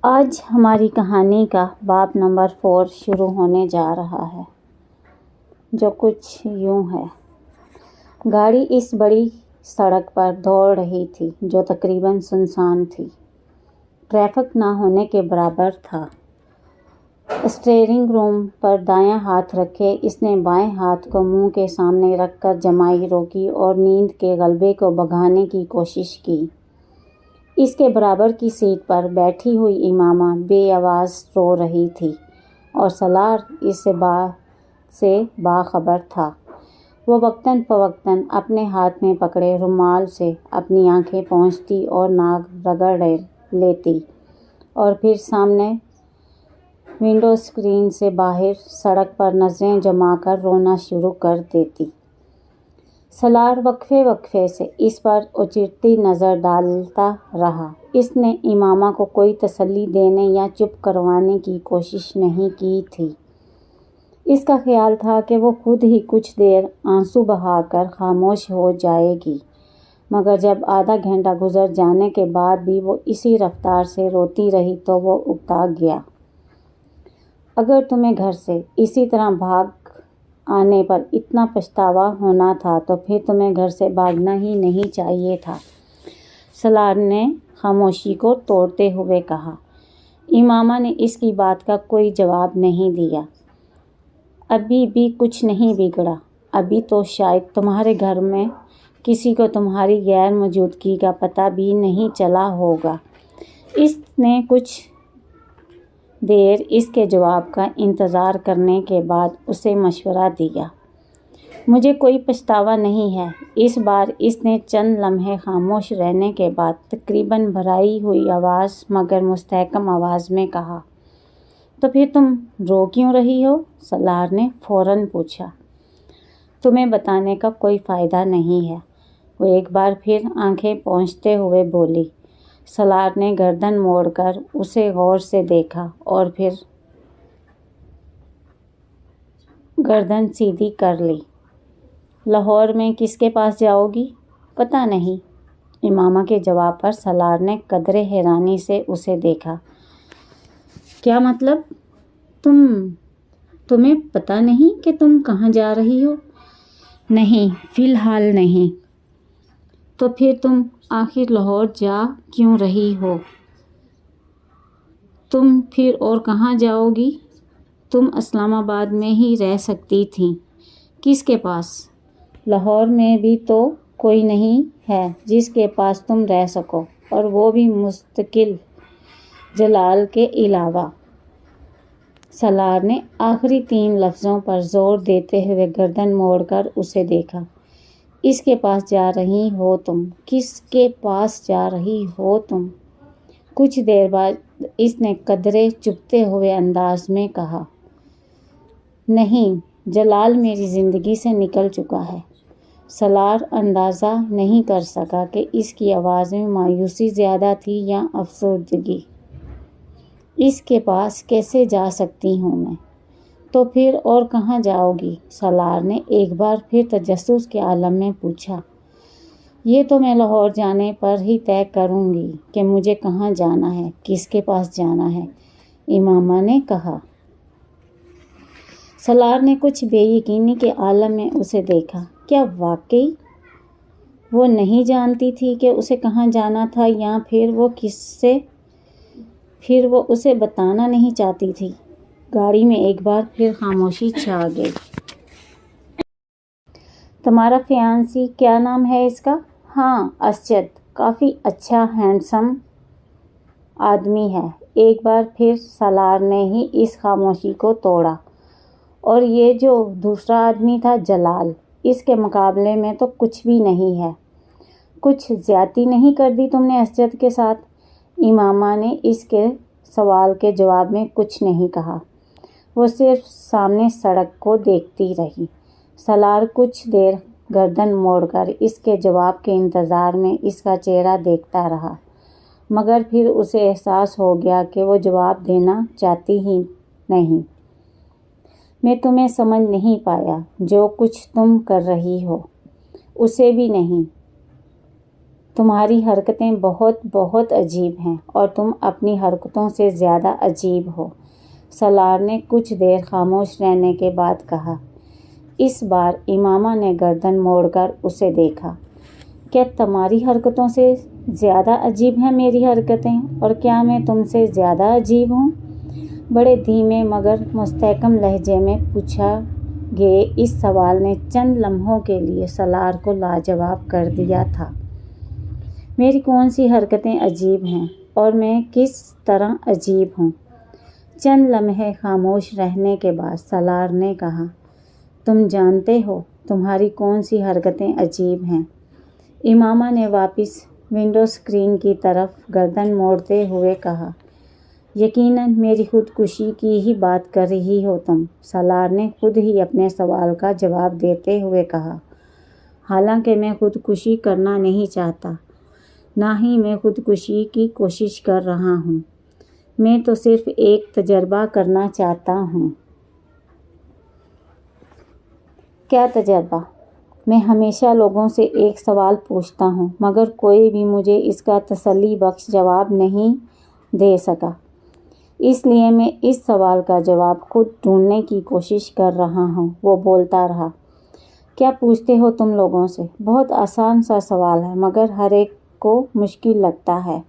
آج ہماری کہانی کا باب نمبر 4 شروع ہونے جا رہا ہے، جو کچھ یوں ہے۔ گاڑی اس بڑی سڑک پر دوڑ رہی تھی جو تقریباً سنسان تھی، ٹریفک نہ ہونے کے برابر تھا۔ اسٹیئرنگ روم پر دایاں ہاتھ رکھے اس نے بائیں ہاتھ کو منہ کے سامنے رکھ کر جمائی روکی اور نیند کے غلبے کو بھگانے کی کوشش کی۔ اس کے برابر کی سیٹ پر بیٹھی ہوئی امامہ بے آواز رو رہی تھی اور سالار اس سے باخبر تھا۔ وہ وقتاً فوقتاً اپنے ہاتھ میں پکڑے رومال سے اپنی آنکھیں پوچھتی اور ناک رگڑ لیتی اور پھر سامنے ونڈو اسکرین سے باہر سڑک پر نظریں جما کر رونا شروع کر دیتی۔ سالار وقفے وقفے سے اس پر اچرتی نظر ڈالتا رہا۔ اس نے امامہ کو کوئی تسلی دینے یا چپ کروانے کی کوشش نہیں کی تھی۔ اس کا خیال تھا کہ وہ خود ہی کچھ دیر آنسو بہا کر خاموش ہو جائے گی، مگر جب آدھا گھنٹہ گزر جانے کے بعد بھی وہ اسی رفتار سے روتی رہی تو وہ اکتا گیا۔ اگر تمہیں گھر سے اسی طرح بھاگ آنے پر اتنا پچھتاوا ہونا تھا تو پھر تمہیں گھر سے بھاگنا ہی نہیں چاہیے تھا، سالار نے خاموشی کو توڑتے ہوئے کہا۔ امامہ نے اس کی بات کا کوئی جواب نہیں دیا۔ ابھی بھی کچھ نہیں بگڑا، ابھی تو شاید تمہارے گھر میں کسی کو تمہاری غیر موجودگی کا پتہ بھی نہیں چلا ہوگا۔ اس نے کچھ دیر اس کے جواب کا انتظار کرنے کے بعد اسے مشورہ دیا۔ مجھے کوئی پچھتاوا نہیں ہے۔ اس بار اس نے چند لمحے خاموش رہنے کے بعد تقریباً بھرائی ہوئی آواز مگر مستحکم آواز میں کہا۔ تو پھر تم رو کیوں رہی ہو؟ سالار نے فوراً پوچھا۔ تمہیں بتانے کا کوئی فائدہ نہیں ہے، وہ ایک بار پھر آنکھیں پوچھتے ہوئے بولی۔ سالار نے گردن موڑ کر اسے غور سے دیکھا اور پھر گردن سیدھی کر لی۔ لاہور میں کس کے پاس جاؤ گی؟ پتہ نہیں۔ امامہ کے جواب پر سالار نے قدرے حیرانی سے اسے دیکھا۔ کیا مطلب؟ تمہیں پتہ نہیں کہ تم کہاں جا رہی ہو؟ نہیں، فی الحال نہیں۔ تو پھر تم آخر لاہور جا کیوں رہی ہو؟ تم پھر اور کہاں جاؤ گی؟ تم اسلام آباد میں ہی رہ سکتی تھیں۔ کس کے پاس؟ لاہور میں بھی تو کوئی نہیں ہے جس کے پاس تم رہ سکو، اور وہ بھی مستقل جلال کے علاوہ۔ سالار نے آخری 3 لفظوں پر زور دیتے ہوئے گردن موڑ کر اسے دیکھا۔ اس کے پاس جا رہی ہو تم؟ کس کے پاس جا رہی ہو تم؟ کچھ دیر بعد اس نے قدرے چبھتے ہوئے انداز میں کہا۔ نہیں، جلال میری زندگی سے نکل چکا ہے۔ سالار اندازہ نہیں کر سکا کہ اس کی آواز میں مایوسی زیادہ تھی یا افسردگی۔ اس کے پاس کیسے جا سکتی ہوں میں؟ تو پھر اور کہاں جاؤ گی؟ سالار نے ایک بار پھر تجسس کے عالم میں پوچھا۔ یہ تو میں لاہور جانے پر ہی طے کروں گی کہ مجھے کہاں جانا ہے، کس کے پاس جانا ہے، امامہ نے کہا۔ سالار نے کچھ بے یقینی کے عالم میں اسے دیکھا۔ کیا واقعی وہ نہیں جانتی تھی کہ اسے کہاں جانا تھا، یا پھر وہ اسے بتانا نہیں چاہتی تھی؟ گاڑی میں ایک بار پھر خاموشی چھا گئی۔ تمہارا فیانسی کیا نام ہے اس کا؟ ہاں، اسجد، کافی اچھا ہینڈسم آدمی ہے۔ ایک بار پھر سالار نے ہی اس خاموشی کو توڑا۔ اور یہ جو دوسرا آدمی تھا جلال، اس کے مقابلے میں تو کچھ بھی نہیں ہے۔ کچھ زیادتی نہیں کر دی تم نے اسجد کے ساتھ؟ امامہ نے اس کے سوال کے جواب میں کچھ نہیں کہا، وہ صرف سامنے سڑک کو دیکھتی رہی۔ سالار کچھ دیر گردن موڑ کر اس کے جواب کے انتظار میں اس کا چہرہ دیکھتا رہا، مگر پھر اسے احساس ہو گیا کہ وہ جواب دینا چاہتی ہی نہیں۔ میں تمہیں سمجھ نہیں پایا، جو کچھ تم کر رہی ہو، اسے بھی نہیں۔ تمہاری حرکتیں بہت بہت عجیب ہیں اور تم اپنی حرکتوں سے زیادہ عجیب ہو، سالار نے کچھ دیر خاموش رہنے کے بعد کہا۔ اس بار امامہ نے گردن موڑ کر اسے دیکھا۔ کیا تمہاری حرکتوں سے زیادہ عجیب ہیں میری حرکتیں، اور کیا میں تم سے زیادہ عجیب ہوں؟ بڑے دھیمے مگر مستحکم لہجے میں پوچھا گئے اس سوال نے چند لمحوں کے لیے سالار کو لاجواب کر دیا تھا۔ میری کون سی حرکتیں عجیب ہیں اور میں کس طرح عجیب ہوں؟ چند لمحے خاموش رہنے کے بعد سالار نے کہا، تم جانتے ہو تمہاری کون سی حرکتیں عجیب ہیں؟ امامہ نے واپس ونڈو اسکرین کی طرف گردن موڑتے ہوئے کہا، یقیناً میری خودکشی کی ہی بات کر رہی ہو تم، سالار نے خود ہی اپنے سوال کا جواب دیتے ہوئے کہا۔ حالانکہ میں خودکشی کرنا نہیں چاہتا، نہ ہی میں خودکشی کی کوشش کر رہا ہوں، میں تو صرف ایک تجربہ کرنا چاہتا ہوں۔ کیا تجربہ؟ میں ہمیشہ لوگوں سے ایک سوال پوچھتا ہوں مگر کوئی بھی مجھے اس کا تسلی بخش جواب نہیں دے سکا، اس لیے میں اس سوال کا جواب خود ڈھونڈنے کی کوشش کر رہا ہوں۔ وہ بولتا رہا۔ کیا پوچھتے ہو تم لوگوں سے؟ بہت آسان سا سوال ہے مگر ہر ایک کو مشکل لگتا ہے۔